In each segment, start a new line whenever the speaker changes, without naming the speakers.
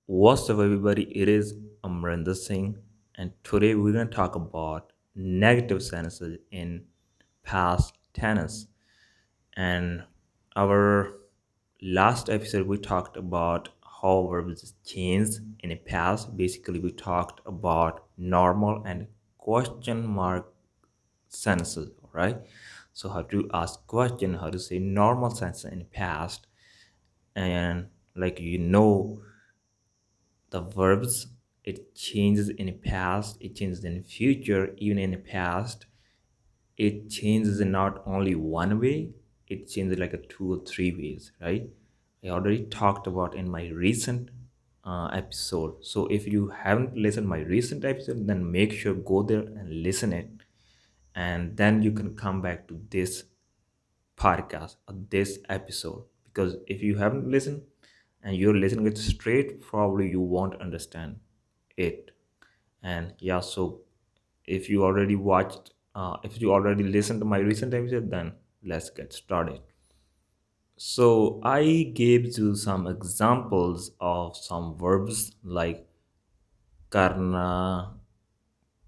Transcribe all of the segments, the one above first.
What's up, everybody? It is Amrinder Singh, and today we're going to talk about negative sentences in past tense. And our last episode, we talked about how verbs change in the past. Basically, we talked about normal and question mark sentences, right? So, how to ask question, how to say normal sentence in the past, and the verbs, it changes in the past, it changes in the future. Even in the past, it changes in not only one way, it changes like a two or three ways, right? I already talked about in my recent episode. So if you haven't listened my recent episode, then make sure go there and listen it, and then you can come back to this podcast or this episode. Because if you haven't listened and you're listening it straight, probably you won't understand it. And yeah, so if you already watched, if you already listened to my recent episode, then let's get started. So I gave you some examples of some verbs like karna,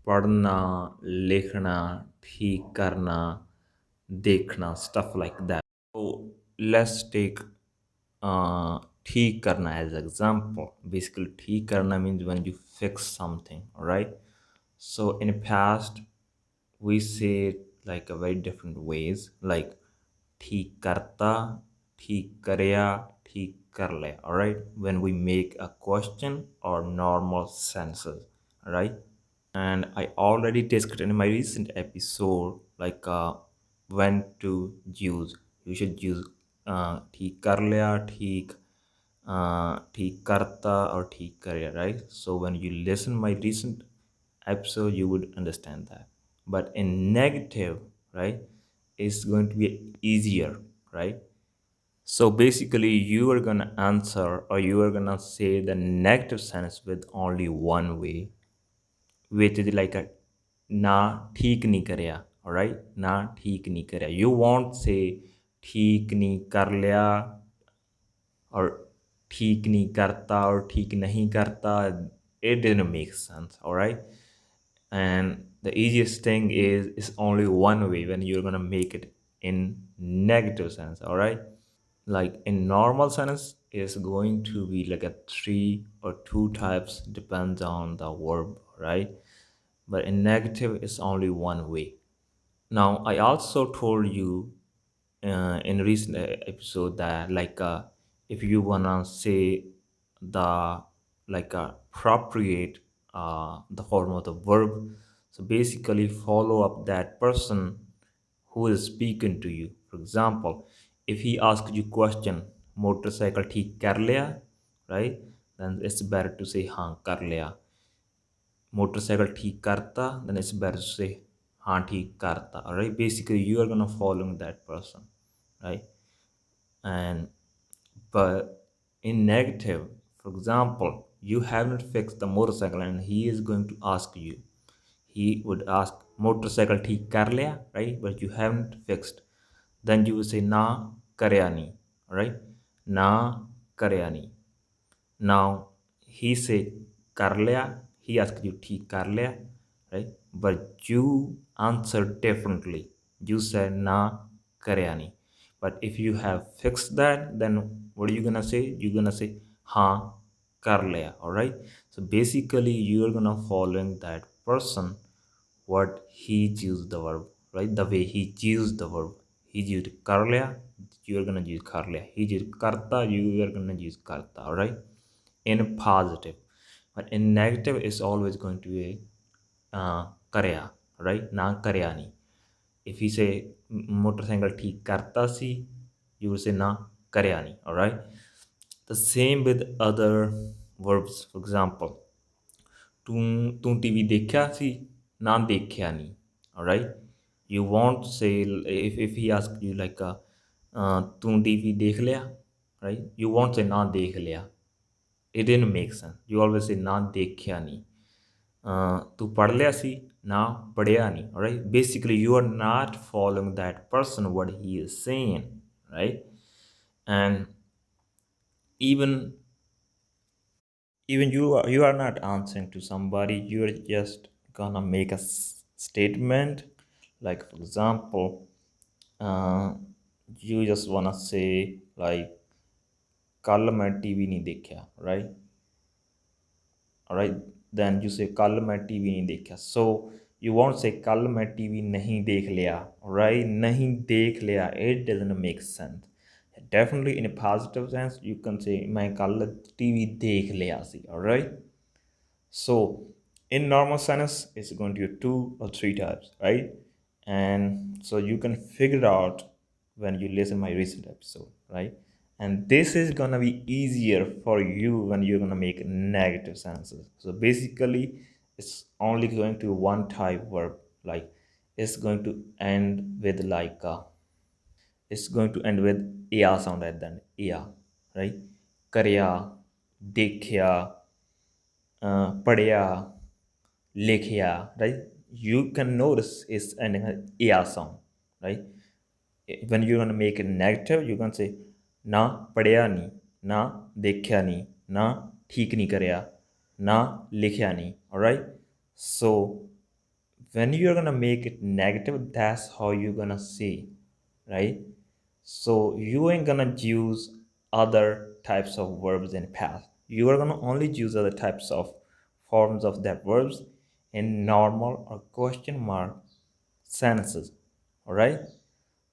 padna, likhna, theek karna, dekhna, stuff like that. So let's take ठीक करना as example. Basically, ठीक करना means when you fix something, all right? So in the past, we say it like a very different ways, like ठीक करता, ठीक करया, ठीक कर ले, all right? When we make a question or normal sentences, all right? And I already discussed in my recent episode, like when to use. You should use ठीक कर लिया, ठीक करता or ठीक करया, right? So when you listen my recent episode, you would understand that. But in negative, right, it's going to be easier, right? So basically, you are gonna answer or you are gonna say the negative sentence with only one way, which is like a ना ठीक नहीं करया, alright? ना ठीक नहीं करया. You won't say ठीक नहीं कर लिया or ठीक नहीं करता or ठीक नहीं करता. It didn't make sense, alright? And the easiest thing is it's only one way when you're gonna make it in negative sense, alright? Like in normal sentence is going to be like a three or two types, depends on the verb, right? But in negative it's only one way. Now I also told you in recent episode that if you wanna say the like appropriate the form of the verb, so basically follow up that person who is speaking to you. For example, if he asks you question, motorcycle ठीक कर लिया, right? Then it's better to say हाँ कर लिया. Motorcycle ठीक करता, then it's better to say हाँ ठीक करता. Alright, basically you are gonna follow that person, right? And but in negative, for example, you haven't fixed the motorcycle and he is going to ask you. He would ask motorcycle ठीक कर लिया, right? But you haven't fixed. Then you would say ना करया नहीं, right? ना करया नहीं. Now he said कर लिया, he asked you ठीक कर लिया, right? But you answered differently. You said ना करया नहीं. But if you have fixed that, then what are you gonna say? You're gonna say हाँ कर लिया, alright? So basically you're gonna following that person what he used the verb, right? The way he used the verb. He used कर लिया, you are gonna use कर लिया. He used करता, you are gonna use करता, alright? In positive, but in negative it's always going to be karya, right? Na karya nahi. If you say motorcycle ठीक करता सी, you will say na karya nahi, all right? The same with other verbs. For example, तू TV देखा सी, ना देखा नहीं, all right? You won't say if he asks you like तू TV देख लिया, right? You won't say ना देख लिया. It didn't make sense. You always say ना देखा नहीं. तू पढ़ लिया सी, ना पढ़िया नहीं. Alright? Basically, you are not following that person what he is saying, right? And even Even you are not answering to somebody, you're just gonna make a statement. Like for example, uh, you just wanna say like ਕੱਲ ਮੈਂ TV ਨਹੀਂ ਦੇਖਿਆ, right? Alright, then you say ਕੱਲ ਮੈਂ TV ਨਹੀਂ ਦੇਖਿਆ, so you won't say ਕੱਲ ਮੈਂ ਟੀਵੀ ਨਹੀਂ ਦੇਖ ਲਿਆ, right? ਨਹੀਂ ਦੇਖ ਲਿਆ, it doesn't make sense. Definitely in a positive sense you can say ਮੈਂ ਕੱਲ ਟੀਵੀ ਦੇਖ ਲਿਆ ਸੀ, alright? So in normal sentence, it's going to be two or three types, right? And so you can figure it out when you listen my recent episode, right? And this is gonna be easier for you when you're gonna make negative sentences. So basically, it's only going to one type verb, like it's going to end with like it's going to end with ya sound at the end, ya, right? Karya, dekhya, padya, lekhya, right? You can notice it's ending with ya sound, right? When you're gonna make it negative, you can say na padya nahi, na dekhya nahi, na theek nahi karya, na likhya nahi. All right. So when you're gonna make it negative, that's how you're gonna say, right? So you ain't gonna use other types of verbs in past. You are gonna only use other types of forms of that verbs in normal or question mark sentences. All right.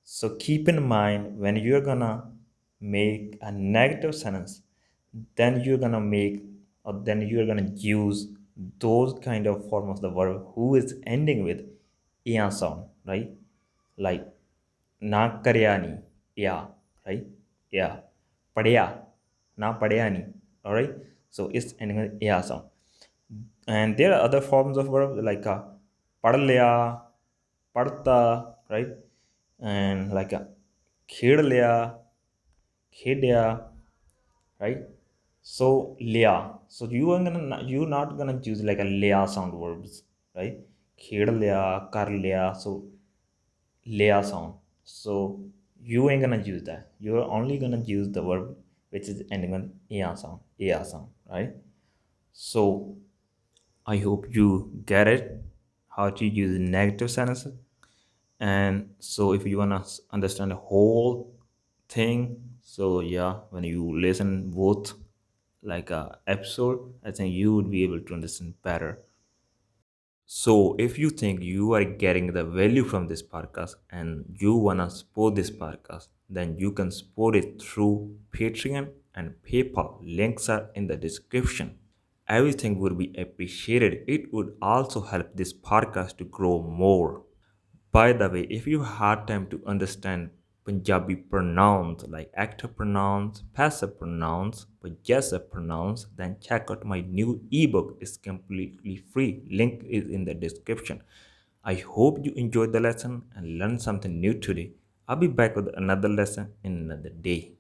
So keep in mind when you're gonna make a negative sentence, then you're gonna make or then you're gonna use those kind of form of the verb who is ending with ya sound, right? Like na karyani, yeah, right? Yeah. Padya, na padyani. Alright? So it's ending with ya sound. And there are other forms of verb like पढ़ लिया, पढ़ता, right? And like खेड़ लिया, खेड्या, right? So लिया. So you're not gonna use like a लिया sound verbs, right? खेड़ लिया, कर लिया. So लिया sound. So you ain't gonna use that. You're only gonna use the verb which is ending on ea sound, right? So I hope you get it how to use negative sentences. And so if you wanna understand the whole thing, so yeah, when you listen both like a episode, I think you would be able to understand better. So, if you think you are getting the value from this podcast and you want to support this podcast, then you can support it through Patreon and PayPal. Links are in the description. Everything would be appreciated. It would also help this podcast to grow more. By the way, if you had time to understand Punjabi pronouns like active pronouns, passive pronouns, possessive pronouns, then check out my new ebook. It's completely free. Link is in the description. I hope you enjoyed the lesson and learned something new today. I'll be back with another lesson in another day.